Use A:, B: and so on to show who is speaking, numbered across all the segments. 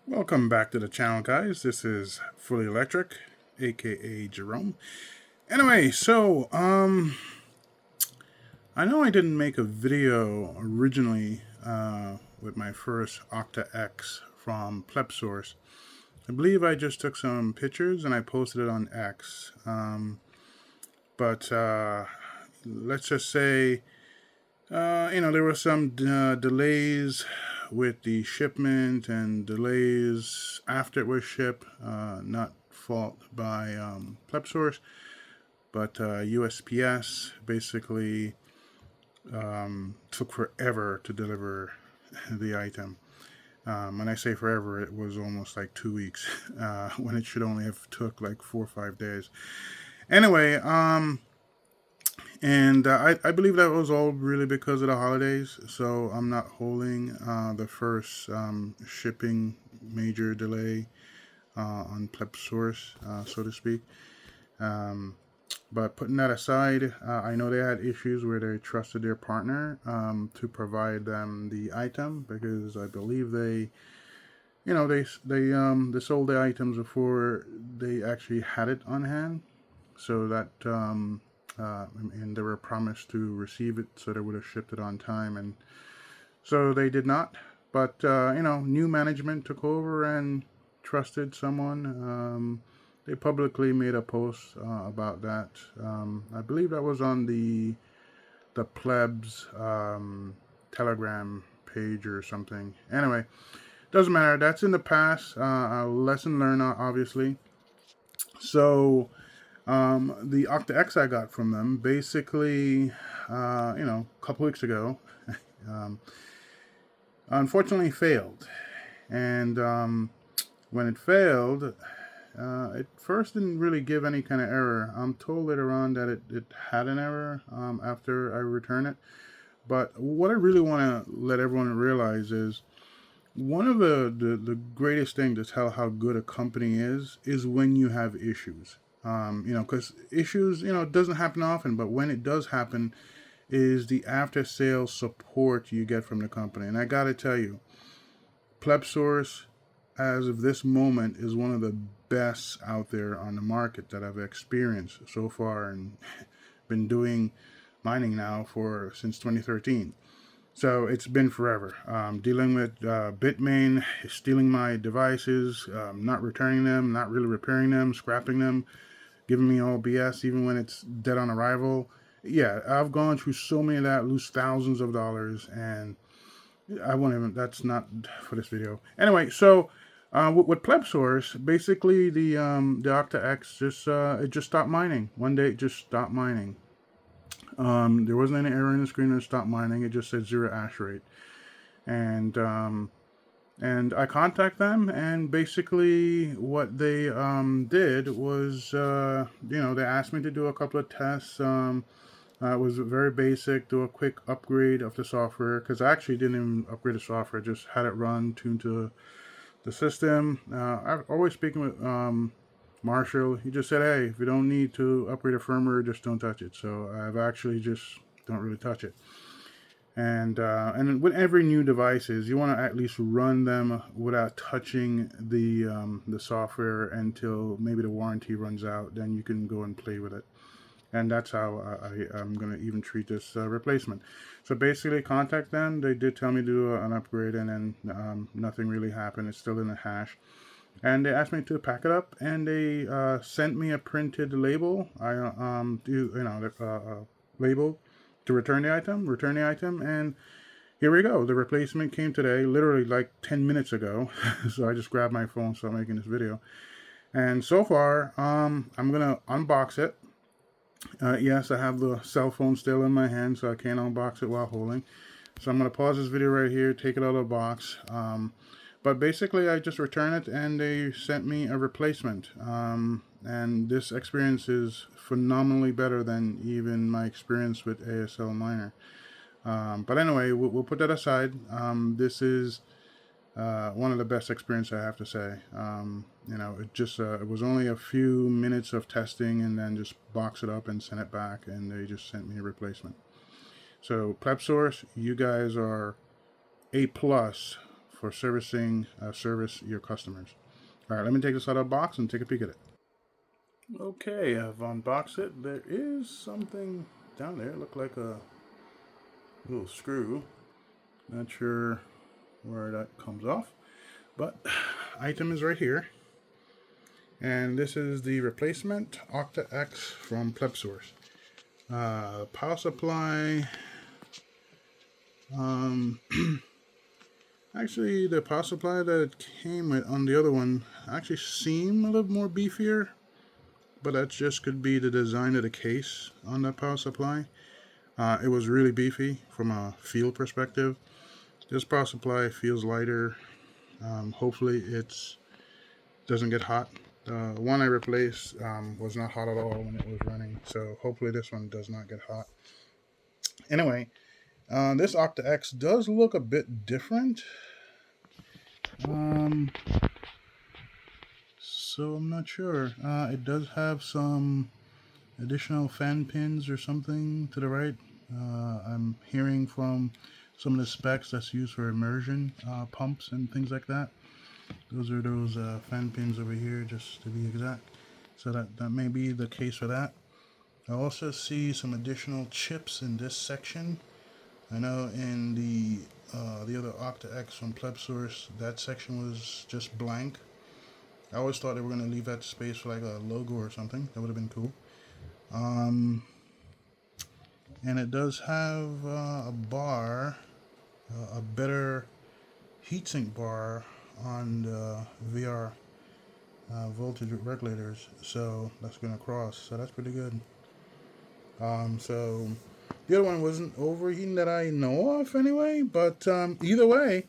A: Welcome back to the channel, guys. This is Fully Electric, aka Jerome. Anyway, I know I didn't make a video originally with my first NerdOctaxe from PlebSource. I believe I just took some pictures and I posted it on X. But let's just say, there were some delays with the shipment and delays after it was shipped. Not fault by PlebSource, but USPS basically took forever to deliver the item. When I say forever, it was almost like 2 weeks when it should only have took like 4 or 5 days. Anyway, and I believe that was all really because of the holidays. So I'm not holding the first shipping major delay on PlebSource, so to speak. But putting that aside, I know they had issues where they trusted their partner to provide them the item because I believe they sold the items before they actually had it on hand, so that and they were promised to receive it, so they would have shipped it on time, and so they did not. But new management took over and trusted someone. They publicly made a post about that. I believe that was on the plebs Telegram page or something. Anyway, doesn't matter. That's in the past. A lesson learned, obviously. So the NerdOctaxe I got from them basically, a couple weeks ago, unfortunately failed. And when it failed, it first didn't really give any kind of error. I'm told later on that it had an error after I returned it. But what I really want to let everyone realize is one of the greatest things to tell how good a company is when you have issues. Because issues, it doesn't happen often, but when it does happen, is the after sales support you get from the company. And I got to tell you, PlebSource, as of this moment, is one of the best out there on the market that I've experienced so far, and been doing mining now since 2013. So it's been forever. Dealing with Bitmain, stealing my devices, not returning them, not really repairing them, scrapping them, giving me all BS even when it's dead on arrival. Yeah, I've gone through so many of that, lose thousands of dollars, and I won't even. That's not for this video. Anyway, so with PlebSource, basically the NerdOctaxe just stopped mining. One day it just stopped mining. There wasn't any error in the screen when it stopped mining. It just said zero hash rate, and I contact them, and basically what they did was, they asked me to do a couple of tests. It was very basic, do a quick upgrade of the software, because I actually didn't even upgrade the software, just had it run, tuned to the system. I'm always speaking with Marshall. He just said, hey, if you don't need to upgrade a firmware, just don't touch it. So I've actually just don't really touch it. And with every new devices, you want to at least run them without touching the software until maybe the warranty runs out. Then you can go and play with it. And that's how I'm going to even treat this replacement. So basically, contact them. They did tell me to do an upgrade, and then nothing really happened. It's still in the hash. And they asked me to pack it up, and they sent me a printed label. Label to return the item, and here we go. The replacement came today, literally like 10 minutes ago. So I just grabbed my phone, started making this video. And so far, I'm gonna unbox it. Yes, I have the cell phone still in my hand, so I can't unbox it while holding. So I'm gonna pause this video right here, take it out of the box. But basically, I just returned it, and they sent me a replacement. And this experience is phenomenally better than even my experience with ASL Miner. But anyway, we'll put that aside. This is one of the best experiences, I have to say. It was only a few minutes of testing, and then just box it up and send it back, and they just sent me a replacement. So PlebSource, you guys are A+ for service your customers. All right, let me take this out of the box and take a peek at it. Okay, I've unboxed it. There is something down there. It looked like a little screw. Not sure where that comes off, but item is right here. And this is the replacement NerdOctaxe from PlebSource. Power supply. Actually, the power supply that it came with on the other one actually seemed a little more beefier, but that just could be the design of the case on that power supply. It was really beefy from a feel perspective. This power supply feels lighter. Hopefully it doesn't get hot. The one I replaced was not hot at all when it was running, so hopefully this one does not get hot. Anyway, this NerdOctaxe does look a bit different. So I'm not sure. It does have some additional fan pins or something to the right. I'm hearing from some of the specs that's used for immersion pumps and things like that. Those are those fan pins over here, just to be exact. So that may be the case for that. I also see some additional chips in this section. I know in the other NerdOctaxe from PlebSource, that section was just blank. I always thought they were going to leave that space for like a logo or something. That would have been cool. And it does have a bar, a better heatsink bar on the VR voltage regulators. So that's going to cross. So that's pretty good. So the other one wasn't overheating that I know of anyway. But either way,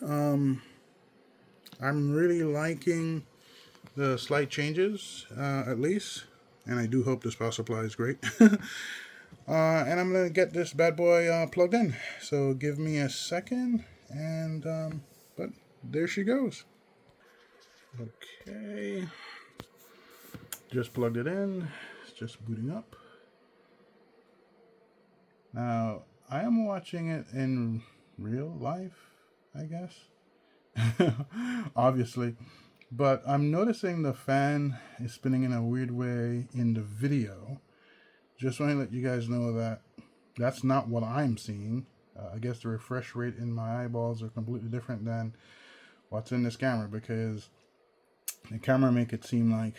A: I'm really liking the slight changes, at least, and I do hope this power supply is great. And I'm gonna get this bad boy plugged in. So give me a second, and but there she goes. Okay, just plugged it in. It's just booting up. Now I am watching it in real life, I guess. Obviously. But I'm noticing the fan is spinning in a weird way in the video. Just want to let you guys know that that's not what I'm seeing. I guess the refresh rate in my eyeballs are completely different than what's in this camera, because the camera make it seem like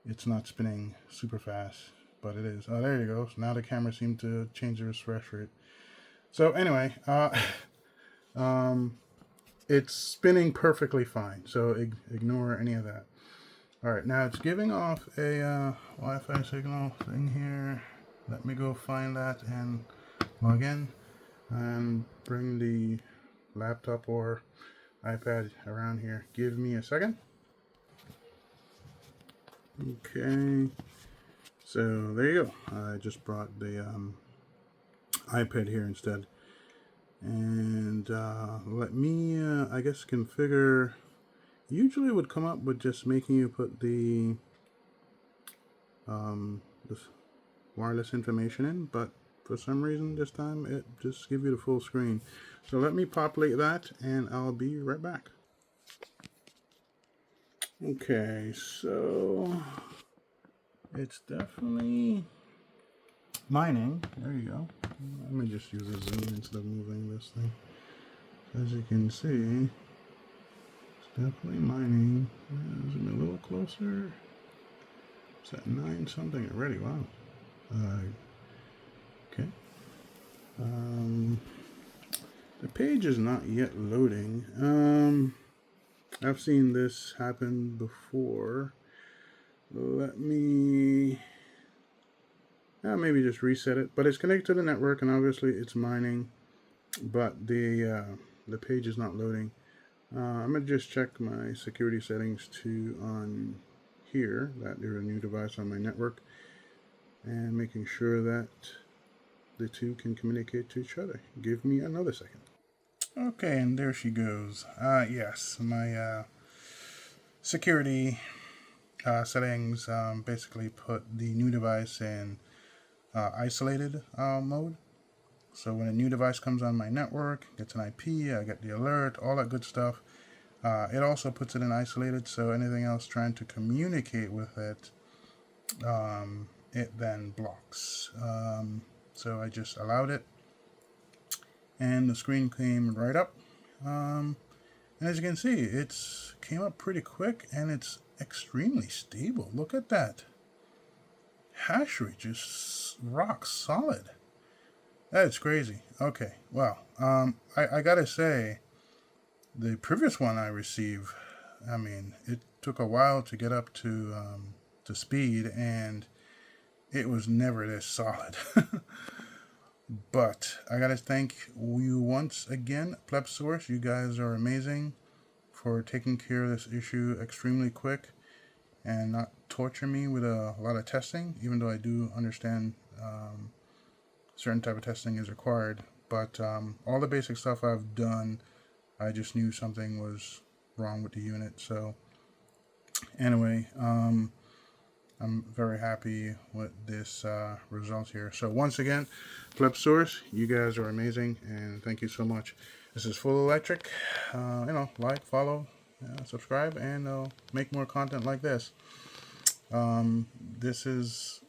A: it's not spinning super fast, but it is. Oh, there you go. So now the camera seemed to change the refresh rate. So anyway, it's spinning perfectly fine, so ignore any of that. All right, now it's giving off a Wi-Fi signal thing here. Let me go find that and log in and bring the laptop or iPad around here. Give me a second. Okay, so there you go. I just brought the iPad here instead. And let me, I guess, configure. Usually it would come up with just making you put the this wireless information in, but for some reason this time it just gives you the full screen. So let me populate that and I'll be right back. Okay, so it's definitely mining. There you go. Let me just use a zoom instead of moving this thing. As you can see, it's definitely mining. Zoom in a little closer. It's at 9 something already. Wow. Okay. The page is not yet loading. I've seen this happen before. Let me maybe just reset it. But it's connected to the network, and obviously it's mining. But the page is not loading. I'm gonna just check my security settings too on here, that there's a new device on my network, and making sure that the two can communicate to each other. Give me another second. Okay, and there she goes. Yes, my security settings basically put the new device in isolated mode. So when a new device comes on my network, gets an IP, I get the alert, all that good stuff. It also puts it in isolated, so anything else trying to communicate with it, it then blocks. So I just allowed it, and the screen came right up. And as you can see, it's came up pretty quick, and it's extremely stable. Look at that. Hash rate just rock solid. That's crazy. Okay, well, I gotta say, the previous one I received, I mean, it took a while to get up to speed, and it was never this solid. But I gotta thank you once again, PlebSource. You guys are amazing for taking care of this issue extremely quick and not torture me with a lot of testing, even though I do understand certain type of testing is required. But all the basic stuff I've done, I just knew something was wrong with the unit. So anyway, I'm very happy with this result here. So once again, PlebSource, you guys are amazing, and thank you so much. This is Full Electric. Like, follow, subscribe, and make more content like this. This is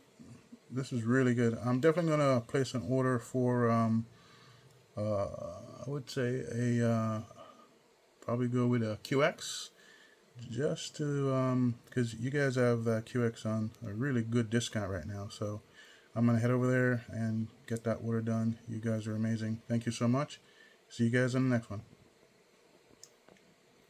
A: really good. I'm definitely gonna place an order for I would say a probably go with a QX, just to because you guys have QX on a really good discount right now. So I'm gonna head over there and get that order done. You guys are amazing. Thank you so much. See you guys in the next one.